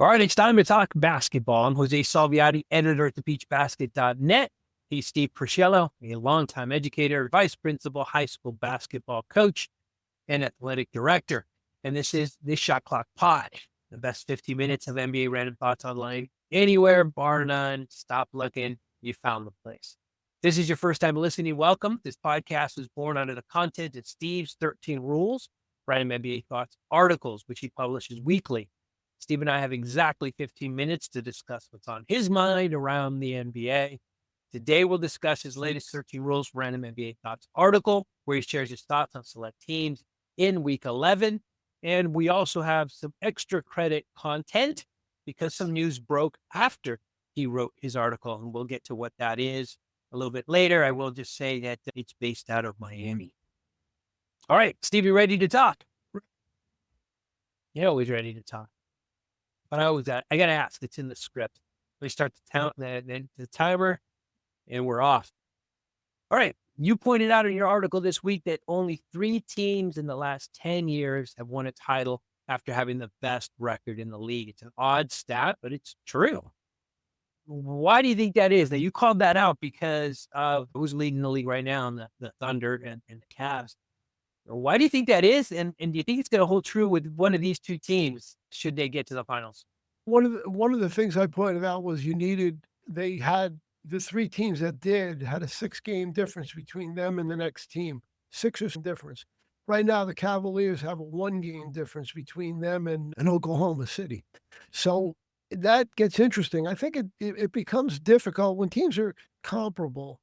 All right, it's time to talk basketball. I'm Jose Salviati, editor at thebeachbasket.net. He's Steve Purciello, a longtime educator, vice principal, high school basketball coach, and athletic director. And this is the Shot Clock Pod, the best 50 minutes of NBA random thoughts online. Anywhere, bar none, stop looking, you found the place. If this is your first time listening, welcome. This podcast was born out of the content of Steve's 13 Rules, Random NBA Thoughts articles, which he publishes weekly. Steve and I have exactly 15 minutes to discuss what's on his mind around the NBA. Today, we'll discuss his latest 13 Rules Random NBA Thoughts article, where he shares his thoughts on select teams in Week 11. And we also have some extra credit content because some news broke after he wrote his article, and we'll get to what that is a little bit later. I will just say that it's based out of Miami. All right, Steve, you ready to talk? You're always ready to talk. But I got to ask, it's in the script. We start the timer, and we're off. All right. You pointed out in your article this week that only 3 teams in the last 10 years have won a title after having the best record in the league. It's an odd stat, but it's true. Why do you think that is? Now, you called that out because of who's leading the league right now, the Thunder and the Cavs. Why do you think that is? And do you think it's going to hold true with one of these two teams should they get to the finals? One of the things I pointed out was they had the 3 teams that had a 6-game difference between them and the next team. 6 or some difference. Right now, the Cavaliers have a 1-game difference between them and Oklahoma City. So that gets interesting. I think it becomes difficult when teams are comparable.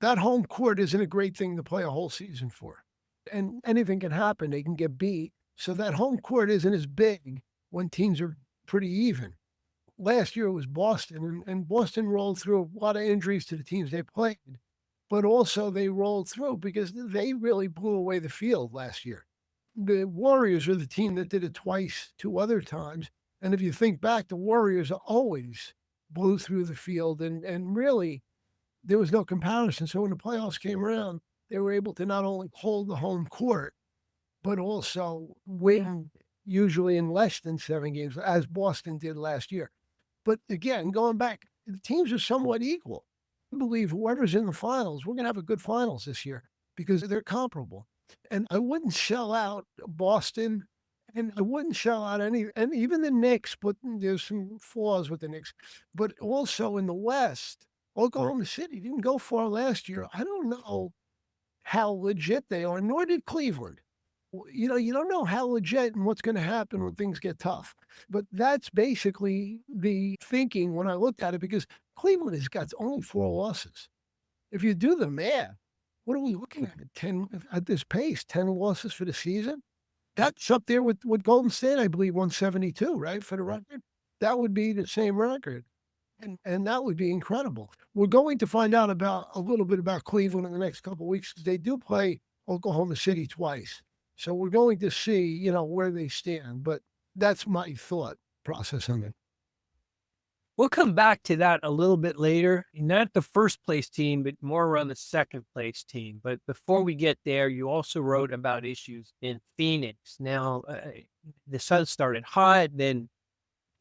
That home court isn't a great thing to play a whole season for. And anything can happen. They can get beat. So that home court isn't as big when teams are pretty even. Last year it was Boston, and Boston rolled through a lot of injuries to the teams they played, but also they rolled through because they really blew away the field last year. The Warriors are the team that did it twice, 2 other times. And if you think back, the Warriors always blew through the field, and really there was no comparison. So when the playoffs came around, they were able to not only hold the home court, but also win usually in less than 7 games, as Boston did last year. But again, going back, the teams are somewhat equal. I believe whoever's in the finals, we're going to have a good finals this year because they're comparable. And I wouldn't shell out Boston, and I wouldn't shell out and even the Knicks, but there's some flaws with the Knicks. But also in the West, Oklahoma City didn't go far last year. I don't know how legit they are, nor did Cleveland. You don't know how legit and what's going to happen when things get tough. But that's basically the thinking when I looked at it, because Cleveland has got only 4 losses. If you do the math, what are we looking at? 10 at this pace, 10 losses for the season? That's up there with Golden State, I believe, 172, right, for the record? That would be the same record. And that would be incredible. We're going to find out a little bit about Cleveland in the next couple of weeks because they do play Oklahoma City twice. So we're going to see, where they stand. But that's my thought process on it. We'll come back to that a little bit later. Not the first place team, but more around the second place team. But before we get there, you also wrote about issues in Phoenix. Now, the Suns started hot, then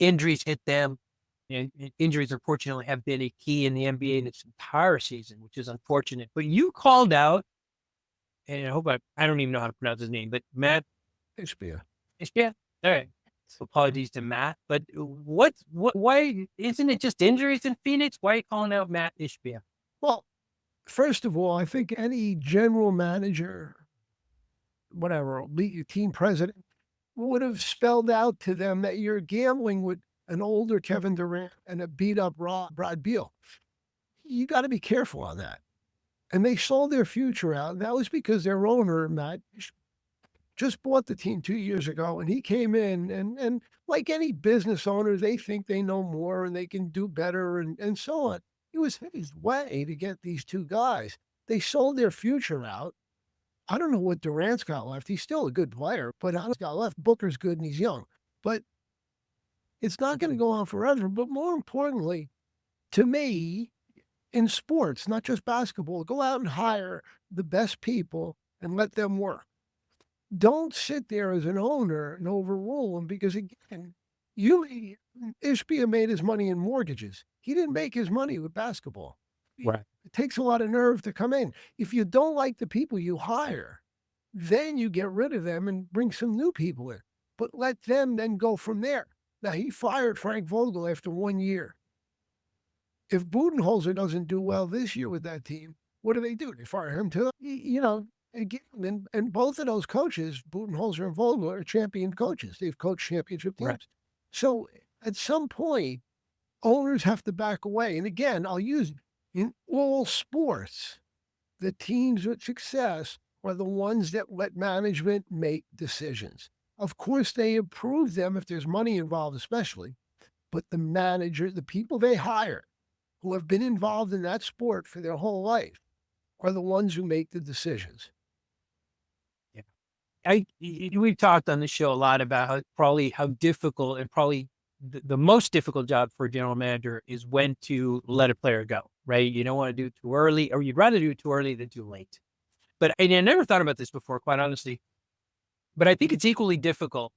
injuries hit them. And injuries, unfortunately, have been a key in the NBA in its entire season, which is unfortunate. But you called out, and I hope I don't even know how to pronounce his name, but Matt Ishbia. Ishbia? All right. So apologies to Matt. But why isn't it just injuries in Phoenix? Why are you calling out Matt Ishbia? Well, first of all, I think any general manager, whatever, team president, would have spelled out to them that you're gambling with an older Kevin Durant and a beat up Brad Beal. You got to be careful on that. And they sold their future out. And that was because their owner, Matt, just bought the team 2 years ago. And he came in and like any business owner, they think they know more and they can do better and so on. It was his way to get these 2 guys. They sold their future out. I don't know what Durant's got left. He's still a good player, but he's got left. Booker's good and he's young. But it's not going to go on forever. But more importantly, to me, in sports, not just basketball, go out and hire the best people and let them work. Don't sit there as an owner and overrule them because, again, Ishbia made his money in mortgages. He didn't make his money with basketball. Right. It takes a lot of nerve to come in. If you don't like the people you hire, then you get rid of them and bring some new people in. But let them then go from there. Now, he fired Frank Vogel after 1 year. If Budenholzer doesn't do well this year with that team, what do? They fire him too. Again, and both of those coaches, Budenholzer and Vogel, are champion coaches. They've coached championship teams. Right. So at some point, owners have to back away. And again, I'll use in all sports, the teams with success are the ones that let management make decisions. Of course, they approve them if there's money involved, especially. But the manager, the people they hire, who have been involved in that sport for their whole life, are the ones who make the decisions. We've talked on the show a lot about how difficult and probably the most difficult job for a general manager is when to let a player go, right? You don't want to do it too early, or you'd rather do it too early than too late. And I never thought about this before, quite honestly, but I think it's equally difficult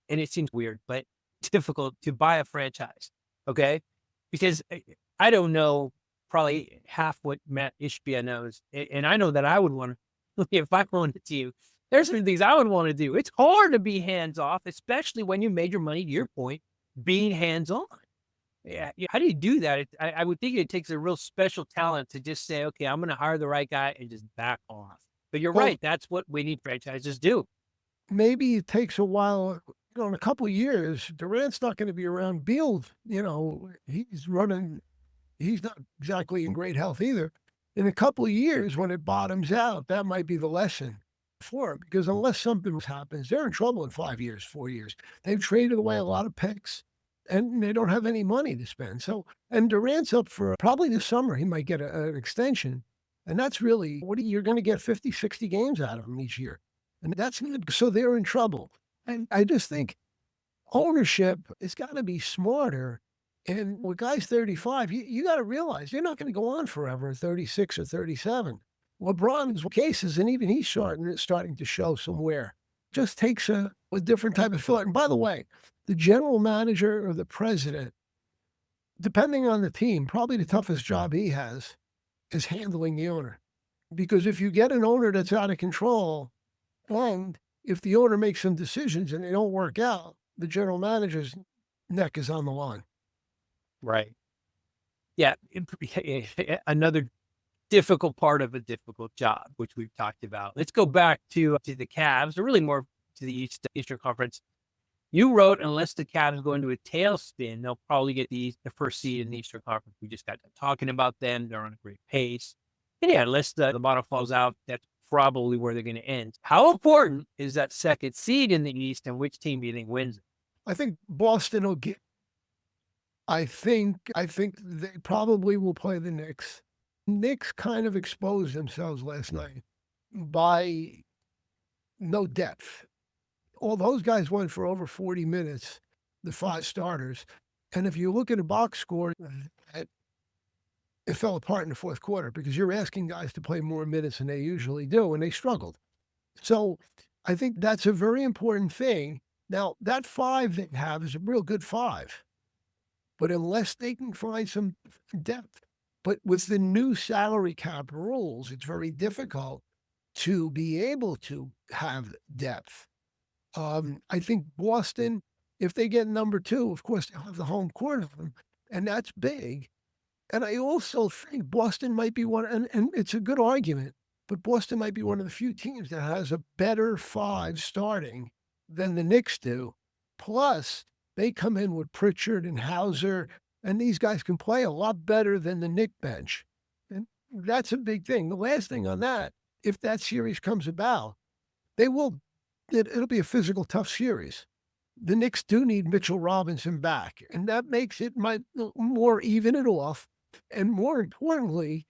and it seems weird, but it's difficult to buy a franchise. Okay. Because I don't know probably half what Matt Ishbia knows. And I know that I would want to, if I wanted to, there's some things I would want to do. It's hard to be hands off, especially when you made your money, to your point, being hands on. Yeah. How do you do that? I would think it takes a real special talent to just say, okay, I'm going to hire the right guy and just back off. But you're right. That's what we need franchises do. Maybe it takes a while. In a couple of years, Durant's not going to be around. Beal, he's running. He's not exactly in great health either. In a couple of years, when it bottoms out, that might be the lesson for him. Because unless something happens, they're in trouble in 5 years, 4 years. They've traded away a lot of picks, and they don't have any money to spend. So, and Durant's up for probably this summer. He might get an extension. And that's really, you're going to get 50, 60 games out of him each year. And that's good. So they're in trouble. And I just think ownership has got to be smarter. And with guys 35, you got to realize you're not going to go on forever at 36 or 37. LeBron's cases, and even he's starting to show some wear. Just takes a different type of filler. And by the way, the general manager or the president, depending on the team, probably the toughest job he has is handling the owner. Because if you get an owner that's out of control, and if the owner makes some decisions and they don't work out, the general manager's neck is on the line. Right. Yeah. Another difficult part of a difficult job, which we've talked about. Let's go back to the Cavs, or really more to the Eastern Conference. You wrote, unless the Cavs go into a tailspin, they'll probably get the first seed in the Eastern Conference. We just got done talking about them. They're on a great pace. And yeah, unless the bottom falls out, that's probably where they're going to end. How important is that second seed in the East, and which team do you think wins it? I think Boston will get. I think they probably will play the Knicks. Knicks kind of exposed themselves last night by no depth. All those guys went for over 40 minutes, the 5 starters. And if you look at a box score, it fell apart in the fourth quarter because you're asking guys to play more minutes than they usually do, and they struggled. So I think that's a very important thing. Now, that 5 they have is a real good 5. But unless they can find some depth, but with the new salary cap rules, it's very difficult to be able to have depth. I think Boston, if they get number 2, of course, they'll have the home court of them, and that's big. And I also think Boston might be one, and it's a good argument, but Boston might be one of the few teams that has a better 5 starting than the Knicks do. Plus, they come in with Pritchard and Hauser, and these guys can play a lot better than the Knick bench. And that's a big thing. The last thing on that, if that series comes about, it'll be a physical, tough series. The Knicks do need Mitchell Robinson back, and that makes it more even it off, and more importantly,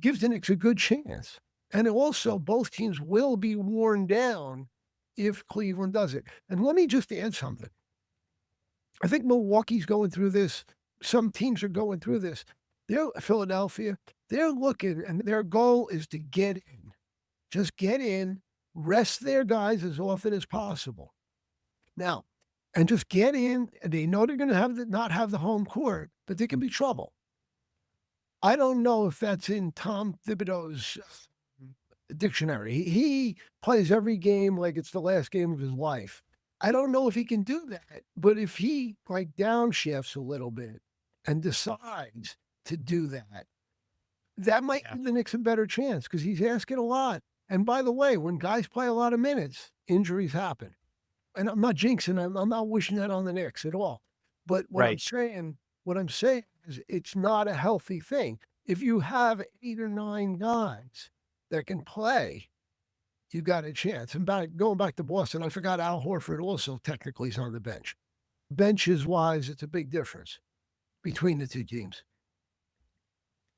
gives the Knicks a good chance. And also, both teams will be worn down if Cleveland does it. And let me just add something. I think Milwaukee's going through this. Some teams are going through this. Philadelphia, they're looking, and their goal is to get in. Just get in, rest their guys as often as possible. Now, and just get in. And they know they're going to not have the home court, but there can be trouble. I don't know if that's in Tom Thibodeau's dictionary. He plays every game like it's the last game of his life. I don't know if he can do that, but if he like downshifts a little bit and decides to do that, that might give the Knicks a better chance because he's asking a lot. And by the way, when guys play a lot of minutes, injuries happen. And I'm not jinxing, I'm not wishing that on the Knicks at all. But what I'm saying is it's not a healthy thing. If you have 8 or 9 guys that can play, you got a chance. And going back to Boston, I forgot Al Horford also technically is on the bench. Benches wise, it's a big difference between the two teams.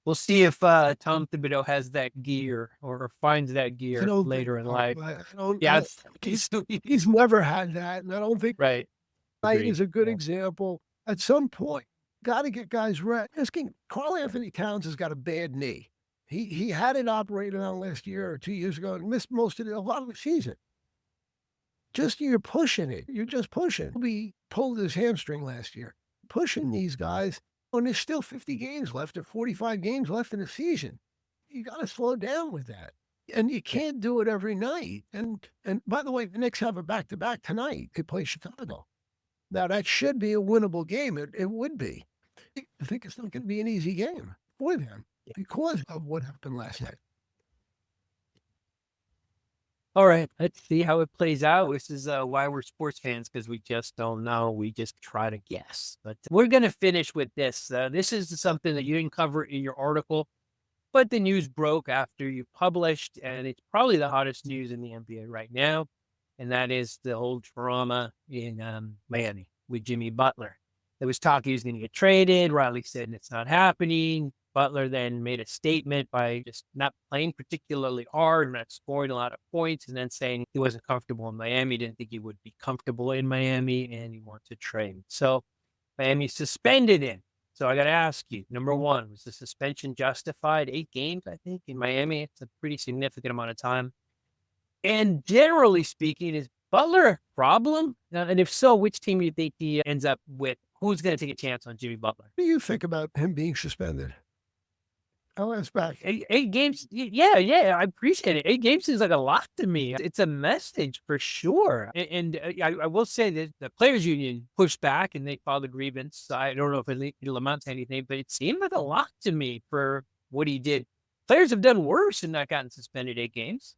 We'll see if Tom Thibodeau has that gear or finds that gear later in life. He's never had that, and I don't think right. Knight is a good example. At some point, got to get guys right. Karl Anthony Towns has got a bad knee. He had it operated on last year or 2 years ago and missed a lot of the season. You're pushing it. You're just pushing. He pulled his hamstring last year. Pushing these guys. And there's still 50 games left or 45 games left in the season. You got to slow down with that. And you can't do it every night. And by the way, the Knicks have a back-to-back tonight. They play Chicago. Now, that should be a winnable game. It would be. I think it's not going to be an easy game for them because of what happened last night. All right, let's see how it plays out. This is why we're sports fans, because we just don't know. We just try to guess. But we're going to finish with this. This is something that you didn't cover in your article, but the news broke after you published, and it's probably the hottest news in the NBA right now, and that is the whole drama in Miami with Jimmy Butler. There was talk he was going to get traded. Riley said it's not happening. Butler then made a statement by just not playing particularly hard, not scoring a lot of points, and then saying he wasn't comfortable in Miami, didn't think he would be comfortable in Miami, and he wanted to trade. So Miami suspended him. So I got to ask you, number one, was the suspension justified? 8 games, I think, in Miami. It's a pretty significant amount of time. And generally speaking, is Butler a problem? And if so, which team do you think he ends up with? Who's going to take a chance on Jimmy Butler? What do you think about him being suspended? I'll ask back. 8 games. Yeah, I appreciate it. 8 games is like a lot to me. It's a message for sure. And I will say that the players union pushed back and they filed a grievance. I don't know if it'll amount to anything, but it seemed like a lot to me for what he did. Players have done worse and not gotten suspended 8 games.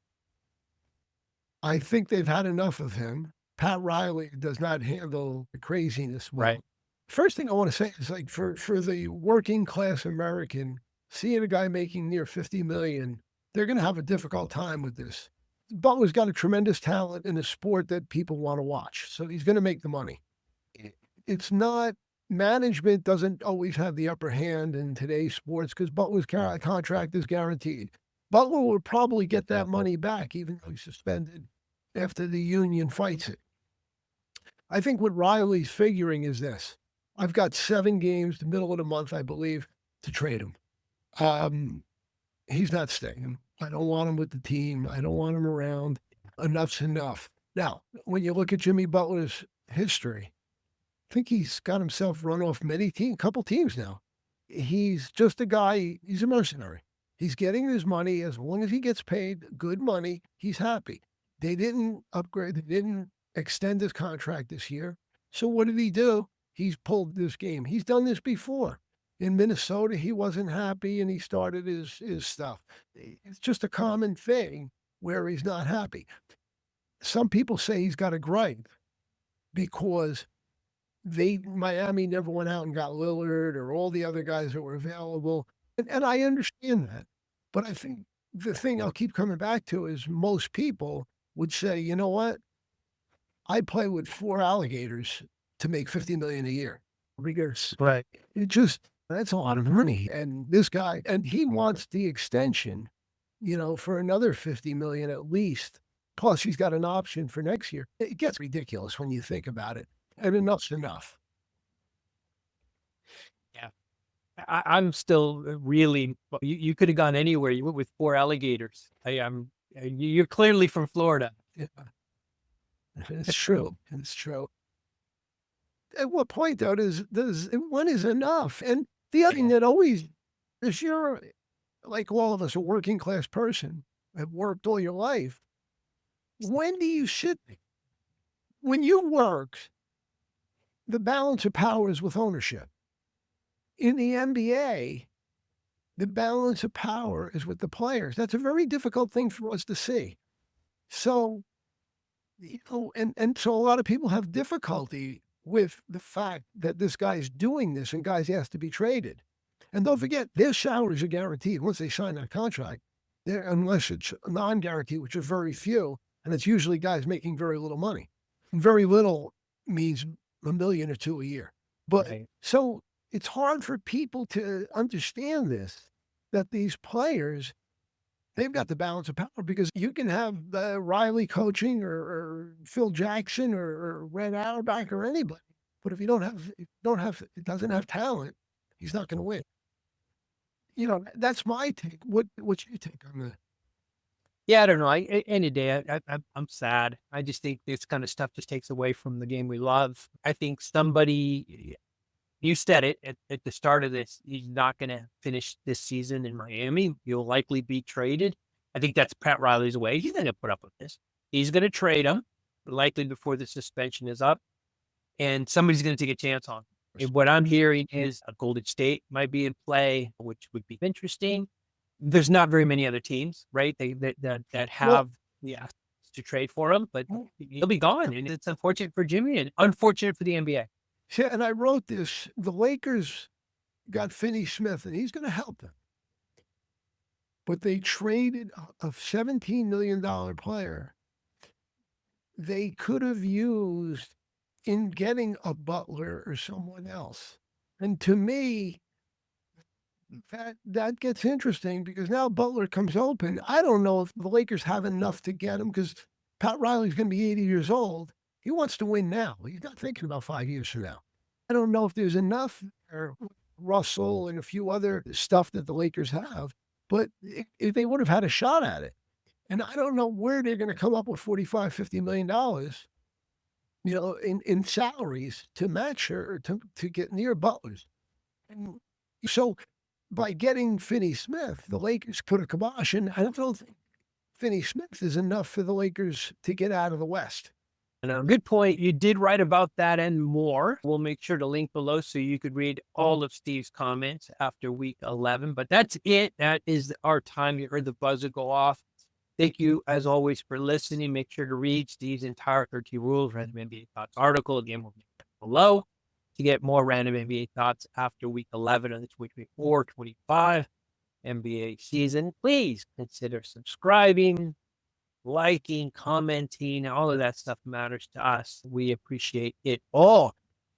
I think they've had enough of him. Pat Riley does not handle the craziness well. Right. First thing I want to say is like for the working class American, seeing a guy making near $50 million, they're going to have a difficult time with this. Butler's got a tremendous talent in a sport that people want to watch, so he's going to make the money. It's not, management doesn't always have the upper hand in today's sports because Butler's contract is guaranteed. Butler will probably get that money back, even though he's suspended after the union fights it. I think what Riley's figuring is this. I've got 7 games, the middle of the month, I believe, to trade him. He's not staying. I don't want him with the team. I don't want him around. Enough's enough. Now, when you look at Jimmy Butler's history, I think he's got himself run off couple teams now. He's just a guy, he's a mercenary. He's getting his money. As long as he gets paid good money, he's happy. They didn't upgrade. They didn't extend his contract this year. So what did he do? He's pulled this game. He's done this before. In Minnesota, he wasn't happy and he started his stuff. It's just a common thing where he's not happy. Some people say he's got a gripe because Miami never went out and got Lillard or all the other guys that were available. And I understand that. But I think the thing I'll keep coming back to is most people would say, you know what? I play with 4 alligators to make $50 million a year. Right. That's a lot of money. And this guy, and he wants the extension, for another $50 million at least. Plus he's got an option for next year. It gets ridiculous when you think about it. And enough's enough. Yeah. I'm still really, you could have gone anywhere. You went with 4 alligators. You're clearly from Florida. Yeah. It's true. It's true. at what point though does when is enough? And the other thing that always, if you're like all of us, a working class person, have worked all your life, when do you sit? When you work, the balance of power is with ownership. In the NBA, the balance of power is with the players. That's a very difficult thing for us to see. So, and so a lot of people have difficulty with the fact that this guy's doing this and guys has to be traded. And don't forget, their salaries are guaranteed once they sign that contract, unless it's non-guaranteed, which are very few, and it's usually guys making very little money. And very little means $1 million or $2 million a year. But so it's hard for people to understand this, that these players, they've got the balance of power, because you can have Riley coaching or Phil Jackson or Red Auerbach or anybody, but if it doesn't have talent, he's not going to win. That's my take. What's your take on that? Yeah, I don't know. Any day, I'm sad. I just think this kind of stuff just takes away from the game we love. I think somebody, you said it at the start of this, he's not going to finish this season in Miami. He'll likely be traded. I think that's Pat Riley's way. He's not going to put up with this. He's going to trade him, likely before the suspension is up, and somebody's going to take a chance on him. And what I'm hearing is a Golden State might be in play, which would be interesting. There's not very many other teams, right? That have the assets to trade for him, but he'll be gone. And it's unfortunate for Jimmy and unfortunate for the NBA. Yeah, and I wrote this. The Lakers got Finney Smith, and he's going to help them. But they traded a $17 million player they could have used in getting a Butler or someone else. And to me, that gets interesting, because now Butler comes open. I don't know if the Lakers have enough to get him, because Pat Riley's going to be 80 years old. He wants to win now. He's not thinking about 5 years from now. I don't know if there's enough, or Russell and a few other stuff that the Lakers have, but if they would have had a shot at it. And I don't know where they're going to come up with $45, $50 million, in salaries to match her, to get near Butler's. And so by getting Finney Smith, the Lakers put a kibosh, and I don't think Finney Smith is enough for the Lakers to get out of the West. Good point. You did write about that and more. We'll make sure to link below so you could read all of Steve's comments after week 11. But that's it. That is our time. You heard the buzzer go off. Thank you, as always, for listening. Make sure to read Steve's entire 13 Rules Random NBA Thoughts article. Again, we'll link below to get more random NBA thoughts after week 11 of the 24-25 NBA season. Please consider subscribing, liking, commenting. All of that stuff matters to us. We appreciate it all.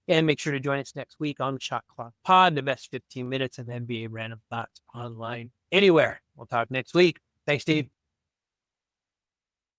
And make sure to join us next week on the Shot Clock Pod, the best 15 minutes of NBA random thoughts online anywhere. We'll talk next week. Thanks, Steve.